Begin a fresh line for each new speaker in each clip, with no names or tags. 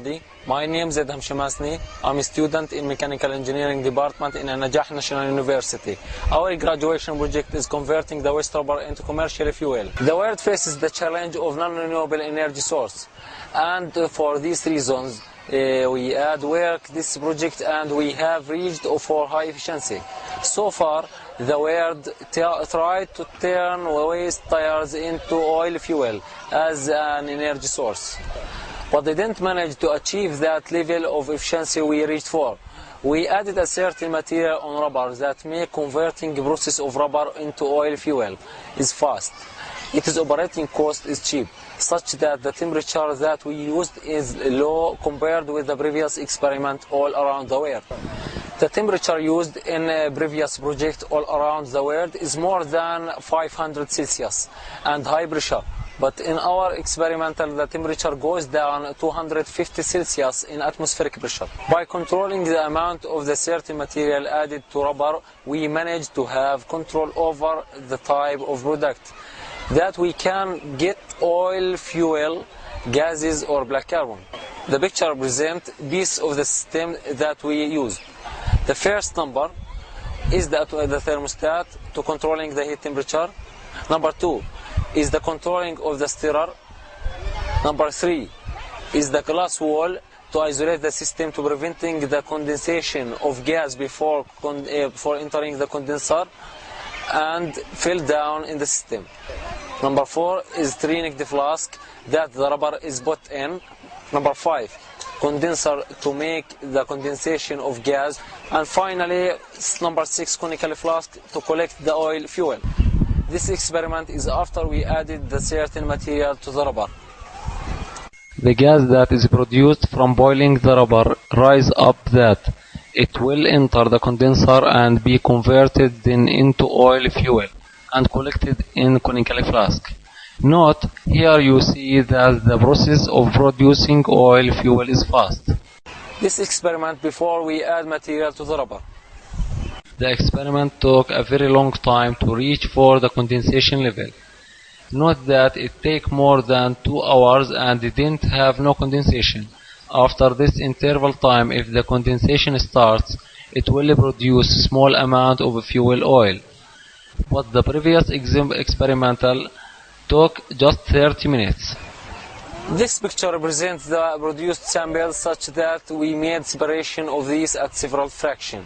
everybody. My name is Adham. I'm a student in Mechanical Engineering Department in Najah National University. Our graduation project is converting the waste rubber into commercial fuel. The world faces the challenge of non-renewable energy source, and for these reasons we add work this project, and we have reached for high efficiency. So far, the world tried to turn waste tires into oil fuel as an energy source, but they didn't manage to achieve that level of efficiency we reached for. We added a certain material on rubber that make converting process of rubber into oil fuel is fast. Its operating cost is cheap, such that the temperature that we used is low compared with the previous experiment all around the world. The temperature used in a previous project all around the world is more than 500 Celsius and high pressure. But in our experimental, the temperature goes down 250 Celsius in atmospheric pressure. By controlling the amount of the certain material added to rubber, we managed to have control over the type of product that we can get oil, fuel, gases or black carbon. The picture presents piece of the system that we use. The first number is the thermostat to controlling the heat temperature. Number 2 is the controlling of the stirrer. Number 3 is the glass wall to isolate the system to preventing the condensation of gas before entering the condenser and fill down in the system. Number 4 is three-necked flask that the rubber is put in. Number 5, condenser to make the condensation of gas. And finally, number 6, conical flask to collect the oil fuel. This experiment is after we added the certain material to the rubber.
The gas that is produced from boiling the rubber rise up that it will enter the condenser and be converted then into oil fuel and collected in conical flask. Note, here you see that the process of producing oil fuel is fast.
This experiment before we add material to the rubber.
The experiment took a very long time to reach for the condensation level. Note that it took more than 2 hours and it didn't have no condensation. After this interval time, if the condensation starts, it will produce small amount of fuel oil. But the previous experimental took just 30 minutes.
This picture represents the produced samples such that we made separation of these at several fractions.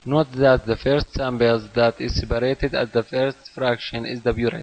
Note that the first samples that is separated at the first fraction is the purine.